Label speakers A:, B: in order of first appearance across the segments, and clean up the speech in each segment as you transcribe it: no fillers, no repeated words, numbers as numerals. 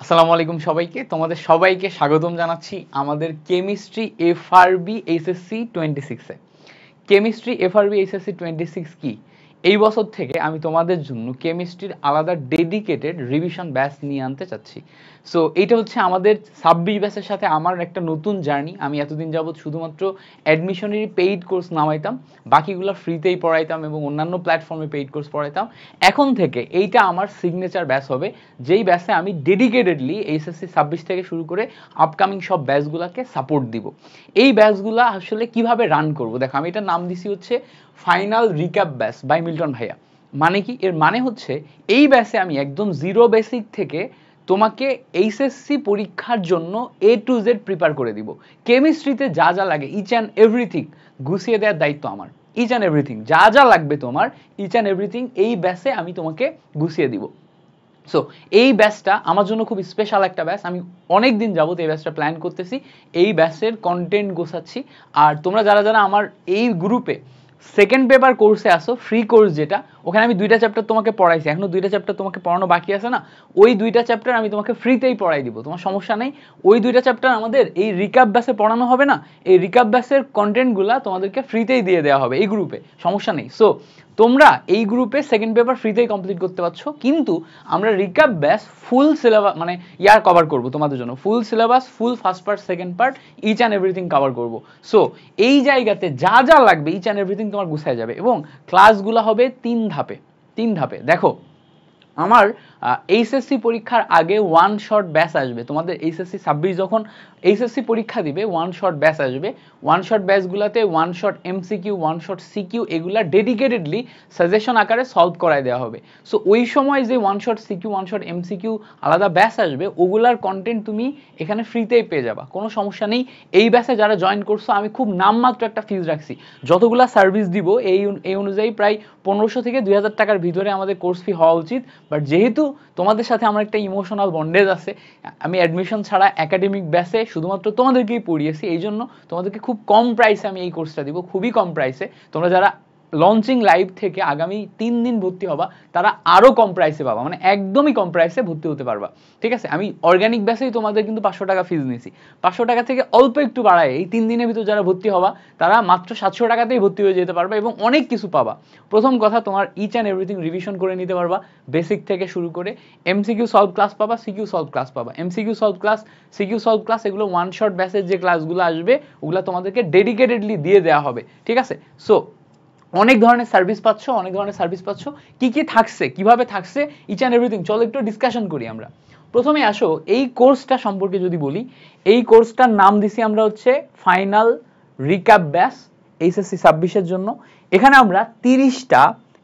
A: আসসালামু আলাইকুম সবাইকে, তোমাদের সবাইকে স্বাগতম জানাচ্ছি আমাদের কেমিস্ট্রি এফআরবি এইচএসসি 26 এ। কেমিস্ট্রি এফআরবি এইচএসসি 26 কি? এই বছর থেকে আমি তোমাদের জন্য কেমিস্ট্রির আলাদা ডেডিকেটেড রিভিশন ব্যাচ নিয়ে আনতে চাচ্ছি। সো এইটা হচ্ছে আমাদের 26 ব্যাচের সাথে আমার একটা নতুন জার্নি। আমি এতদিন যাবৎ শুধুমাত্র অ্যাডমিশনেরই পেইড কোর্স নামাইতাম, বাকিগুলো ফ্রিতেই পড়াইতাম এবং অন্যান্য প্ল্যাটফর্মে পেইড কোর্স পড়াইতাম। এখন থেকে এইটা আমার সিগনেচার ব্যাচ হবে, যেই ব্যাচে আমি ডেডিকেটেডলি এইচএসসি 26 থেকে শুরু করে আপকামিং সব ব্যাচগুলোকে সাপোর্ট দিব। এই ব্যাচগুলো আসলে কিভাবে রান করব, দেখো আমি এটা নাম দিছি হচ্ছে final recap batch by Milton ভাইয়া। মানে কি? এর মানে হচ্ছে এই ব্যাচে আমি একদম জিরো বেসিক থেকে তোমাকে এইচএসসি পরীক্ষার জন্য এ টু জেড প্রিপেয়ার করে দিব। কেমিস্ট্রিতে যা যা লাগে ইচ অ্যান্ড এভরিথিং গুছিয়ে দেওয়ার দায়িত্ব আমার। ইচ অ্যান্ড এভরিথিং যা যা লাগবে তোমার, ইচ অ্যান্ড এভরিথিং এই ব্যাচে আমি তোমাকে গুছিয়ে দিব। সো এই ব্যাচটা আমার জন্য খুব স্পেশাল একটা ব্যাচ। আমি অনেক দিন যাবত এই ব্যাচটা প্ল্যান করতেছি, এই ব্যাচের কন্টেন্ট গোছাচ্ছি। আর তোমরা যারা যারা আমার এই গ্রুপে সেকেন্ড পেপার কোর্সে আসো, ফ্রি কোর্স যেটা, ওখানে আমি 2টা চ্যাপ্টার তোমাকে পড়াইছি, এখনো 2টা চ্যাপ্টার তোমাকে পড়ানো বাকি আছে না, ওই 2টা চ্যাপ্টার আমি তোমাকে ফ্রিতেই পড়াই দিব, তোমার সমস্যা নেই। ওই 2টা চ্যাপ্টার আমাদের এই রিক্যাপ ব্যাচে পড়ানো হবে না, এই রিক্যাপ ব্যাচের কন্টেন্টগুলো তোমাদেরকে ফ্রিতেই দিয়ে দেওয়া হবে এই গ্রুপে, সমস্যা নেই। সো তোমরা এই গ্রুপে সেকেন্ড পেপার ফ্রিতেই কমপ্লিট করতে পারছো, কিন্তু আমরা রিক্যাপ ব্যাচ ফুল সিলেবাস মানে ইয়ার কভার করব তোমাদের জন্য, full syllabus, full first part, second part, each and everything cover করব। সো এই জায়গাতে যা যা লাগবে ইচ অ্যান্ড এভরিথিং তোমার গুছায় যাবে। এবং ক্লাসগুলো হবে 3 ধাপে। দেখো আমার এইচএসসি পরীক্ষার আগে ওয়ান শট ব্যাচ আসবে, তোমাদের এইচএসসি 26 যখন এইচএসসি পরীক্ষা দিবে ওয়ান শট ব্যাচ আসবে। ওয়ান শট ব্যাচগুলোতে one shot MCQ, one shot CQ এগুলা ডেডিকেটেডলি সাজেশন আকারে সলভ করায় দেওয়া হবে। সো ওই সময় যে one shot CQ, one shot MCQ আলাদা ব্যাচ আসবে, ওগুলার কন্টেন্ট তুমি এখানে ফ্রিতেই পেয়ে যাবা, কোনো সমস্যা নেই। এই ব্যাচে যারা জয়েন করছো আমি খুব নামমাত্র একটা ফিজ রাখছি, যতগুলা সার্ভিস দিব এই অনুযায়ী প্রায় 1500 থেকে 2000 টাকার ভিতরে আমাদের কোর্স ফি হওয়া উচিত। বাট যেহেতু তোমাদের সাথে আমার একটা ইমোশনাল বন্ডেজ আছে, আমি অ্যাডমিশন ছাড়া একাডেমিক ব্যাচে শুধুমাত্র তোমাদেরকেই পড়িয়েছি, এই জন্য তোমাদেরকে খুব কম প্রাইসে আমি এই কোর্সটা দিব, খুবই কম প্রাইসে। তোমরা যারা লঞ্চিং লাইভ থেকে আগামী 3 দিন ভর্তি হবা তারা আরও কম প্রাইসে পাবা, মানে একদমই কম প্রাইসে ভর্তি হতে পারবা, ঠিক আছে? আমি অর্গানিক ব্যাচেই তোমাদের কিন্তু 500 টাকা ফিজ নিয়েছি, 500 টাকা থেকে অল্প একটু বাড়ায় এই 3 দিনের ভিতর যারা ভর্তি হবা তারা মাত্র 700 টাকাতেই ভর্তি হয়ে যেতে পারবা এবং অনেক কিছু পাবা। প্রথম কথা, তোমার ইচ অ্যান্ড এভরিথিং রিভিশন করে নিতে পারবা, বেসিক থেকে শুরু করে এমসিকিউ সলভ ক্লাস পাবা, সিকিউ সলভ ক্লাস পাবা। MCQ solve class, CQ solve class এগুলো ওয়ান শট ব্যাচের যে ক্লাসগুলো আসবে ওগুলো তোমাদেরকে ডেডিকেটেডলি দিয়ে দেওয়া হবে, ঠিক আছে? সো অনেক ধরনের সার্ভিস পাচ্ছ। কি কি থাকছে, কিভাবে থাকছে, ইচ অ্যান্ড এভরিথিং চলো একটু ডিসকাশন করি আমরা। প্রথমে আসো এই কোর্সটা সম্পর্কে যদি বলি, এই কোর্সটার নাম দিছি আমরা হচ্ছে ফাইনাল রিক্যাপ ব্যাচ এইচএসসি 26-এর জন্য। এখানে আমরা 30টা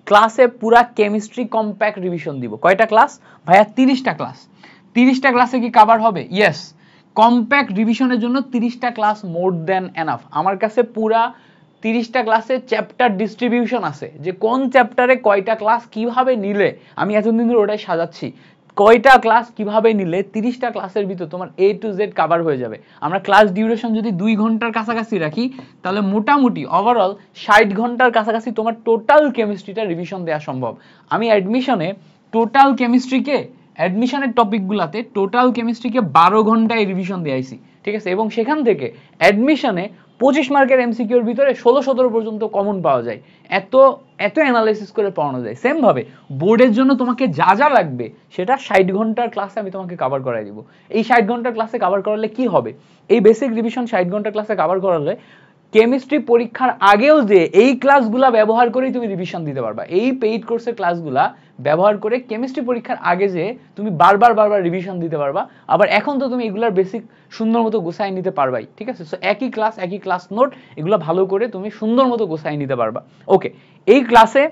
A: ক্লাসে পুরা কেমিস্ট্রি কম্প্যাক্ট রিভিশন দিব। কয়টা ক্লাস ভাইয়া? 30টা ক্লাস। 30টা ক্লাসে কি কভার হবে? ইয়েস, কম্প্যাক্ট রিভিশনের জন্য 30টা ক্লাস মোর দ্যান এনাফ। আমার কাছে পুরা 30টা ক্লাসে চ্যাপ্টার ডিস্ট্রিবিউশন আছে, যে কোন চ্যাপ্টারে কয়টা ক্লাস কিভাবে নিলে, আমি এতদিন ধরে ওটাই সাজাচ্ছি, কয়টা ক্লাস কিভাবে নিলে 30টা ক্লাসের ভিতর তোমার এ টু জেড কভার হয়ে যাবে। আমরা ক্লাস ডিউরেশন যদি 2 ঘন্টার কাছাকাছি রাখি তাহলে মোটামুটি ওভারঅল 60 ঘন্টার কাছাকাছি তোমার টোটাল কেমিস্ট্রিটা রিভিশন দেওয়া সম্ভব। আমি অ্যাডমিশনে টোটাল কেমিস্ট্রিকে, অ্যাডমিশনের টপিকগুলোতে টোটাল কেমিস্ট্রিকে 12 ঘন্টায় রিভিশন দিয়েছি, ঠিক আছে? এবং সেখান থেকে অ্যাডমিশনে 25 মার্কের এমসিকিউর ভিতরে 16-17 পর্যন্ত কমন পাওয়া যায়, এত এত অ্যানালাইসিস করে পড়ানো যায়। সেম ভাবে বোর্ডের জন্য তোমাকে যা যা লাগবে সেটা 60 ঘন্টার ক্লাসে আমি তোমাকে কভার করাই দিব। এই 60 ঘন্টার ক্লাসে কভার করালে কি হবে? এই বেসিক রিভিশন 60 ঘন্টার ক্লাসে কভার করালে কেমিস্ট্রি পরীক্ষার আগেও যে এই ক্লাসগুলা ব্যবহার করেই তুমি রিভিশন দিতে পারবা। এই পেইড কোর্সের ক্লাসগুলা ব্যবহার করে কেমিস্ট্রি পরীক্ষার আগে যে তুমি বারবার রিভিশন দিতে পারবা। আবার এখন তো তুমি এগুলার বেসিক সুন্দর মতো গোছাই নিতে পারবাই, ঠিক আছে? সো একই ক্লাস নোট এগুলো ভালো করে তুমি সুন্দর মতো গোছাই নিতে পারবা। ওকে, এই ক্লাসে,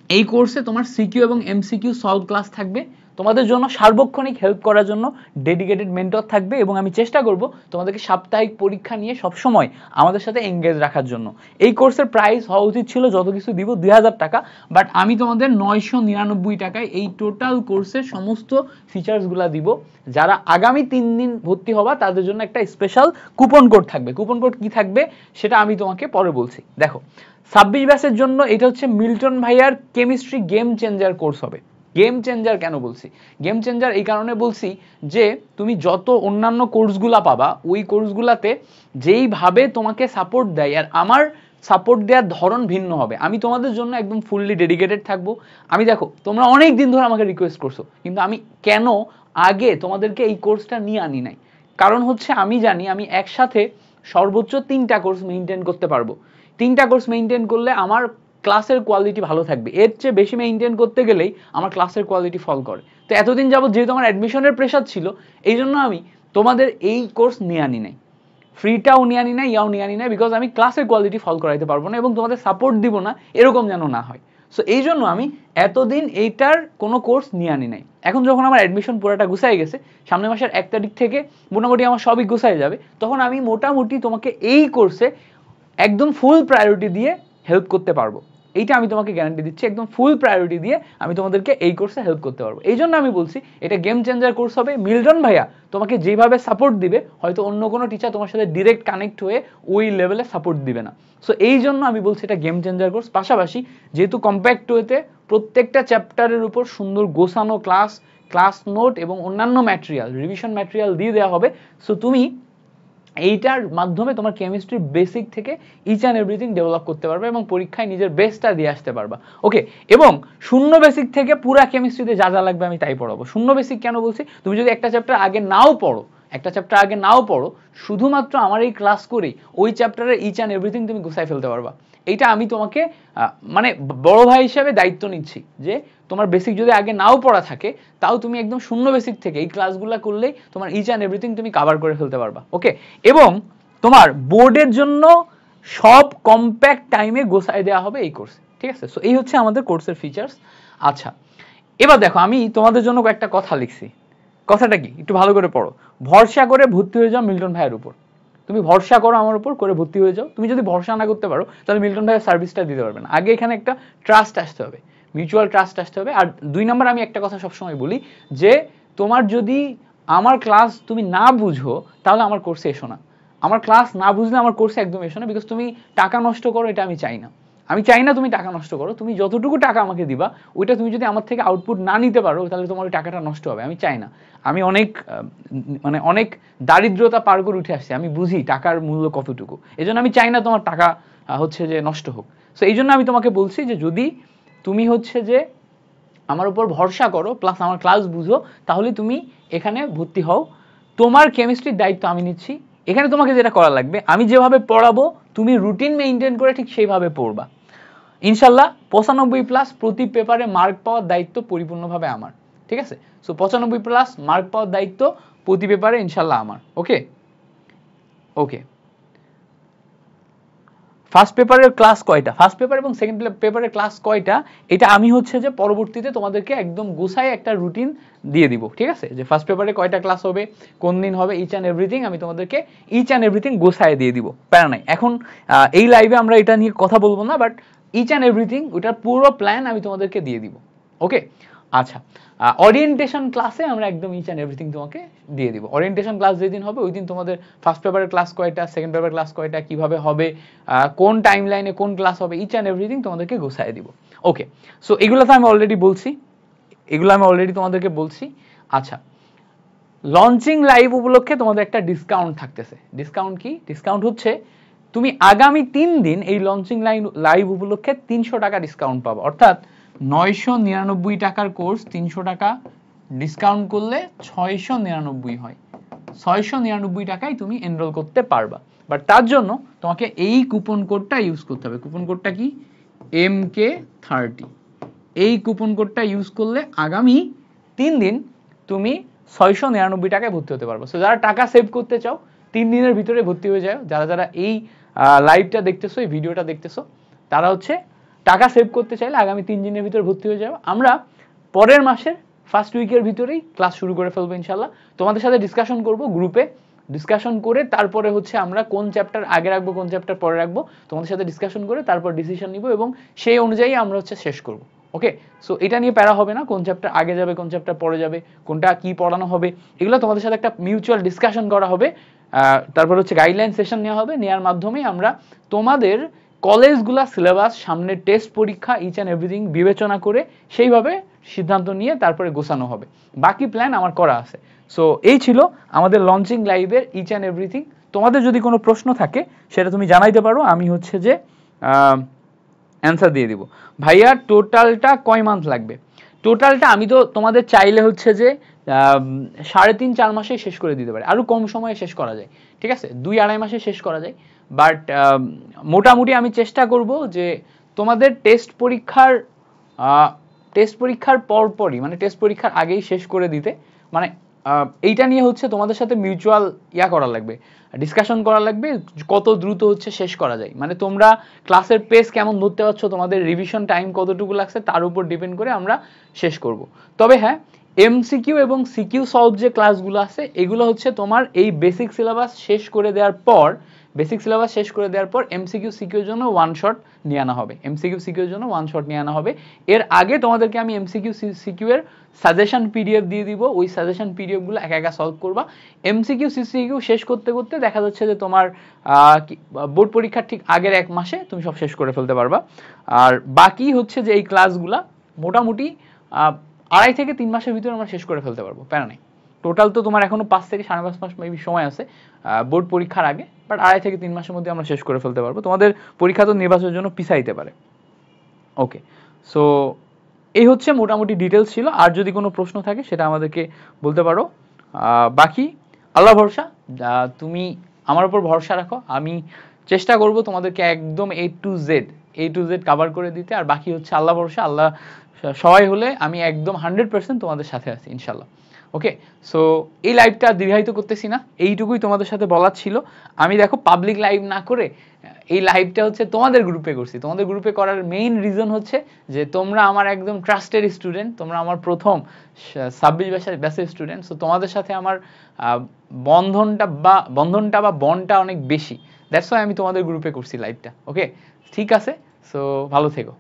A: এই কোর্সে তোমার সিকিউ এবং এমসিকিউ সলভ ক্লাস থাকবে, তোমাদের জন্য সার্বক্ষণিক হেল্প করার জন্য ডেডিকেটেড মেন্টর থাকবে এবং আমি চেষ্টা করব তোমাদেরকে সাপ্তাহিক পরীক্ষা নিয়ে সবসময় আমাদের সাথে এঙ্গেজ রাখার জন্য। এই কোর্সের প্রাইস হওয়া উচিত ছিল যত কিছু দিব 2000 টাকা, বাট আমি তোমাদের 999 টাকায় এই টোটাল কোর্সের সমস্ত ফিচার্সগুলো দিব। যারা আগামী 3 দিন ভর্তি হবা তাদের জন্য একটা স্পেশাল কুপন কোড থাকবে। কুপন কোড কি থাকবে সেটা আমি তোমাকে পরে বলছি। দেখো 26 ব্যাচের জন্য এটা হচ্ছে মিল্টন ভাইয়ার কেমিস্ট্রি গেম চেঞ্জার কোর্স হবে, গেম চেঞ্জার কেন বলছি? গেম চেঞ্জার এই কারণে বলছি যে তুমি যত অন্যান্য কোর্সগুলা পাবা ওই কোর্সগুলাতে যেইভাবে তোমাকে সাপোর্ট দেয়, আর আমার সাপোর্ট দেওয়ার ধরন ভিন্ন হবে। আমি তোমাদের জন্য একদম ফুললি ডেডিকেটেড থাকবো। আমি দেখো তোমরা অনেক দিন ধরে আমাকে রিকোয়েস্ট করছো, কিন্তু আমি কেন আগে তোমাদেরকে এই কোর্সটা নিয়ে আনি নাই, কারণ হচ্ছে আমি জানি আমি একসাথে সর্বোচ্চ 3টা কোর্স মেইনটেইন করতে পারবো। 3টা কোর্স মেইনটেইন করলে আমার ক্লাসের কোয়ালিটি ভালো থাকবে। এর চেয়ে বেশি মেইনটেইন করতে গেলেই আমার ক্লাসের কোয়ালিটি ফল করে। তো এতদিন যাবত যেহেতু আমার অ্যাডমিশনের প্রেশার ছিল, এই জন্য আমি তোমাদের এই কোর্স নিয়ে আনি নাই, ফ্রিটাও নিয়ে আনি নাই, ইয়াও নিয়ে আনি নাই, বিকজ আমি ক্লাসের কোয়ালিটি ফল করাইতে পারবো না এবং তোমাদের সাপোর্ট দিব না, এরকম যেন না হয়। সো এই জন্য আমি এতদিন এইটার কোনো কোর্স নিয়ে আনি নাই। এখন যখন আমার অ্যাডমিশন পুরোটা গুছাই গেছে, সামনের মাসের 1 তারিখ থেকে মোটামুটি আমার সবই গুছাই যাবে, তখন আমি মোটামুটি তোমাকে এই কোর্সে একদম ফুল প্রায়োরিটি দিয়ে হেল্প করতে পারবো। এইটা আমি তোমাকে গ্যারান্টি দিচ্ছি, একদম ফুল প্রায়োরিটি দিয়ে আমি তোমাদেরকে এই কোর্সে হেল্প করতে পারবো। এই জন্য আমি বলছি এটা গেম চেঞ্জার কোর্স হবে। মিল্টন ভাইয়া তোমাকে যেভাবে সাপোর্ট দিবে, হয়তো অন্য কোনো টিচার তোমার সাথে ডিরেক্ট কানেক্ট হয়ে ওই লেভেলে সাপোর্ট দিবে না। সো এই জন্য আমি বলছি এটা গেম চেঞ্জার কোর্স। পাশাপাশি যেহেতু কম্প্যাক্ট ওয়েতে প্রত্যেকটা চ্যাপ্টারের উপর সুন্দর গোছানো ক্লাস নোট এবং অন্যান্য ম্যাটেরিয়াল, রিভিশন ম্যাটেরিয়াল দিয়ে দেওয়া হবে। সো তুমি এইটার মাধ্যমে তোমার কেমিস্ট্রির বেসিক থেকে ইচ অ্যান্ড এভরিথিং ডেভেলপ করতে পারবে এবং পরীক্ষায় নিজের বেস্টটা দিয়ে আসতে পারবা। ওকে, এবং শূন্য বেসিক থেকে পুরা কেমিস্ট্রিতে যা যা লাগবে আমি তাই পড়াবো। শূন্য বেসিক কেন বলছি? তুমি যদি একটা চ্যাপ্টার আগে নাও পড়ো, শুধুমাত্র আমার এই ক্লাস করেই ওই চ্যাপ্টারের ইচ অ্যান্ড এভরিথিং তুমি গুছাই ফেলতে পারবা। এইটা আমি তোমাকে মানে বড় ভাই হিসেবে দায়িত্ব নিচ্ছি যে তোমার বেসিক যদি আগে নাও পড়া থাকে, তাও তুমি একদম শূন্য বেসিক থেকে এই ক্লাসগুলো করলেই তোমার ইচ অ্যান্ড এভরিথিং তুমি কভার করে ফেলতে পারবা। ওকে, এবং তোমার বোর্ডের জন্য সব কম্প্যাক্ট টাইমে গোছায় দেওয়া হবে এই কোর্সে, ঠিক আছে? সো এই হচ্ছে আমাদের কোর্সের ফিচার্স। আচ্ছা, এবার দেখো আমি তোমাদের জন্য একটা কথা লিখছি। কথাটা কি একটু ভালো করে পড়ো। ভরসা করে ভর্তি হয়ে যাও মিল্টন ভাইয়ের উপর। তুমি ভরসা করো আমার উপর, করে ভর্তি হয়ে যাও। তুমি যদি ভরসা না করতে পারো, তাহলে মিল্টন ভাইয়ের সার্ভিসটা দিতে পারবে না। আগে এখানে একটা ট্রাস্ট আসতে হবে, মিউচুয়াল ট্রাস্ট আসতে হবে। আর 2 নম্বর, আমি একটা কথা সবসময় বলি যে তোমার যদি আমার ক্লাস তুমি না বুঝো, তাহলে আমার কোর্সে এসো না। আমার ক্লাস না বুঝলে আমার কোর্সে একদম এসো না, বিকজ তুমি টাকা নষ্ট করো, এটা আমি চাই না। আমি চাই না তুমি টাকা নষ্ট করো। তুমি যতটুকু টাকা আমাকে দিবা, ওইটা তুমি যদি আমার থেকে আউটপুট না নিতে পারো, তাহলে তোমার ওই টাকাটা নষ্ট হবে। আমি চাই না। আমি অনেক দারিদ্রতা পার করে উঠে আসছি, আমি বুঝি টাকার মূল্য কতটুকু। এই জন্য আমি চাই না তোমার টাকা হচ্ছে যে নষ্ট হোক। সো এই জন্য আমি তোমাকে বলছি যে যদি তুমি হচ্ছে যে আমার উপর ভরসা করো, প্লাস আমার ক্লাস বুঝো, তাহলে তুমি এখানে ভর্তি হও। তোমার কেমিস্ট্রির দায়িত্ব আমি নিচ্ছি। এখানে তোমাকে যেটা করা লাগবে, আমি যেভাবে পড়াবো তুমি রুটিন মেইনটেইন করে ঠিক সেইভাবে পড়বা। ইনশাল্লাহ 95+ প্রতি পেপারে মার্ক পাওয়ার দায়িত্ব পরিপূর্ণভাবে আমার, ঠিক আছে? সো 95+ মার্ক পাওয়ার দায়িত্ব প্রতি পেপারে ইনশাল্লাহ আমার। ওকে ওকে, ফার্স্ট পেপারের ক্লাস কয়টা, ফার্স্ট পেপার এবং সেকেন্ড পেপারের ক্লাস কয়টা, এটা আমি হচ্ছে যে পরবর্তীতে তোমাদেরকে একদম গুছায় একটা রুটিন দিয়ে দিব, ঠিক আছে? যে ফার্স্ট পেপারে কয়টা ক্লাস হবে, কোন দিন হবে, ইচ অ্যান্ড এভরিথিং আমি তোমাদেরকে ইচ অ্যান্ড এভরিথিং গোছায় দিয়ে দিব। প্যারা নাই। এখন এই লাইভে আমরা এটা নিয়ে কথা বলবো না, বাট ইচ অ্যান্ড এভরিথিং ওটার পুরো প্ল্যান আমি তোমাদেরকে দিয়ে দিব। ওকে, আচ্ছা, ওরিয়েন্টেশন ক্লাসে আমরা একদম ইচ অ্যান্ড এভরিথিং তোমাকে দিয়ে দিব। ওরিয়েন্টেশন ক্লাস যেদিন হবে ওই দিন তোমাদের ফার্স্ট পেপারের ক্লাস কয়টা, সেকেন্ড পেপারের ক্লাস কয়টা, কিভাবে হবে, কোন টাইম লাইনে কোন ক্লাস হবে, ইচ অ্যান্ড এভরিথিং তোমাদেরকে গোছায় দিব। ওকে, সো এগুলো তো আমি অলরেডি বলছি, তোমাদেরকে বলছি। আচ্ছা, লঞ্চিং লাইভ উপলক্ষে তোমাদের একটা ডিসকাউন্ট থাকতেছে। ডিসকাউন্ট কি? ডিসকাউন্ট হচ্ছে তুমি আগামী 3 দিন এই লঞ্চিং লাইভ উপলক্ষে 300 টাকা ডিসকাউন্ট পাবো। অর্থাৎ 999 টাকার কোর্স 300 টাকা ডিসকাউন্ট করলে 699 হয়। 699 টাকায় তুমি এনরোল করতে পারবা। বাট তার জন্য তোমাকে এই কুপন কোডটা ইউজ করতে হবে। কুপন কোডটা কি? MK30। এই কুপন কোডটা ইউজ করলে আগামী 3 দিন তুমি 699 টাকায় ভর্তি হতে পারবো। সো যারা টাকা সেভ করতে চাও 3 দিনের ভিতরে ভর্তি হয়ে যাও। যারা এই লাইভটা দেখতেছো, এই ভিডিওটা দেখতেছো, তারা হচ্ছে টাকা সেভ করতে চাইলে আগামী 3 দিনের ভিতরে ভর্তি হয়ে যাও। আমরা পরের মাসের ফার্স্ট উইকের ভিতরেই ক্লাস শুরু করে ফেলবো ইনশাল্লাহ। তোমাদের সাথে ডিসকাশন করব, গ্রুপে ডিসকাশন করে তারপরে হচ্ছে আমরা কোন চ্যাপ্টার আগে রাখবো, কোন চ্যাপ্টার পরে রাখবো, তোমাদের সাথে ডিসকাশন করে তারপর ডিসিশন নিব এবং সেই অনুযায়ী আমরা হচ্ছে শেষ করব। ওকে, সো এটা নিয়ে প্যারা হবে না, কোন চ্যাপ্টার আগে যাবে, কোন চ্যাপ্টার পরে যাবে, কোনটা কি পড়ানো হবে, এগুলো তোমাদের সাথে একটা মিউচুয়াল ডিসকাশন করা হবে। তারপর হচ্ছে গাইডলাইন সেশন নেওয়া হবে, নেওয়ার মাধ্যমে আমরা তোমাদের কলেজগুলা সিলেবাস, সামনে টেস্ট পরীক্ষা, ইচ অ্যান্ড এভরিথিং বিবেচনা করে সেইভাবে সিদ্ধান্ত নিয়ে তারপরে গোছানো হবে। বাকি প্ল্যান আমার করা আছে। সো এই ছিল আমাদের লঞ্চিং লাইভের ইচ অ্যান্ড এভরিথিং। তোমাদের যদি কোনো প্রশ্ন থাকে সেটা তুমি জানাইতে পারো, আমি হচ্ছে যে অ্যান্সার দিয়ে দিব। ভাইয়া টোটালটা কয় মান্থ লাগবে? টোটালটা আমি তো তোমাদের চাইলে হচ্ছে যে 3.5-4 মাসে শেষ করে দিতে পারে, আরও কম সময়ে শেষ করা যায়, ঠিক আছে, 2-2.5 মাসে শেষ করা যায়। বাট মোটামুটি আমি চেষ্টা করব যে তোমাদের টেস্ট পরীক্ষার পরপরই, মানে টেস্ট পরীক্ষার আগেই শেষ করে দিতে। মানে এইটা নিয়ে হচ্ছে তোমাদের সাথে মিউচুয়াল করা লাগবে, ডিসকাশন করা লাগবে কত দ্রুত হচ্ছে শেষ করা যায়। মানে তোমরা ক্লাসের পেস কেমন ধরতে পারছো, তোমাদের রিভিশন টাইম কতটুকু লাগছে তার উপর ডিপেন্ড করে আমরা শেষ করব। তবে হ্যাঁ, এমসিকিউ এবং সিকিউ সলভ যে ক্লাসগুলো আছে এগুলো হচ্ছে তোমার এই বেসিক সিলেবাস শেষ করে দেওয়ার পর এমসিকিউ সিকিউর জন্য ওয়ান শট নিয়ে আনা হবে। এর আগে তোমাদেরকে আমি এমসিকিউ সিকিউ এর সাজেশন পিডিএফ দিয়ে দিব, ওই সাজেশন পিডিএফগুলো একা একা সলভ করবা। এমসিকিউ সিকিউ শেষ করতে করতে দেখা যাচ্ছে যে তোমার বোর্ড পরীক্ষার ঠিক আগের 1 মাসে তুমি সব শেষ করে ফেলতে পারবা। আর বাকি হচ্ছে যে এই ক্লাসগুলা মোটামুটি 2.5 থেকে 3 মাসের ভিতরে আমরা শেষ করে ফেলতে পারবো, প্যারা নেই। টোটাল তো তোমার এখনো 5 থেকে 5.5 মাস মেবি সময় আছে বোর্ড পরীক্ষার আগে, বাট 2.5 থেকে 3 মাসের মধ্যে আমরা শেষ করে ফেলতে পারবো। তোমাদের পরীক্ষা তো নির্বাচনের জন্য পিছাইতে পারে। ওকে, সো এই হচ্ছে মোটামুটি ডিটেলস ছিল। আর যদি কোনো প্রশ্ন থাকে সেটা আমাদেরকে বলতে পারো। বাকি আল্লাহ ভরসা, তুমি আমার উপর ভরসা রাখো, আমি চেষ্টা করব তোমাদেরকে একদম A to Z কভার করে দিতে। আর বাকি হচ্ছে আল্লাহ ভরসা, আল্লাহ সহায় হলে আমি একদম 100% তোমাদের সাথে আছি ইনশাল্লাহ। ওকে, সো এই লাইভটা দীর্ঘায়িত করতেছি না, এইটুকুই তোমাদের সাথে বলার ছিল। আমি দেখো পাবলিক লাইভ না করে এই লাইভটা হচ্ছে তোমাদের গ্রুপে করছি। তোমাদের গ্রুপে করার মেইন রিজন হচ্ছে যে তোমরা আমার একদম ট্রাস্টেড স্টুডেন্ট, তোমরা আমার প্রথম 26 ব্যাচের স্টুডেন্ট। সো তোমাদের সাথে আমার বন্ধনটা বা বন্ডটা অনেক বেশি, দ্যাটস ওয়াই আমি তোমাদের গ্রুপে করছি লাইভটা। ওকে, ঠিক আছে, সো ভালো থেকো।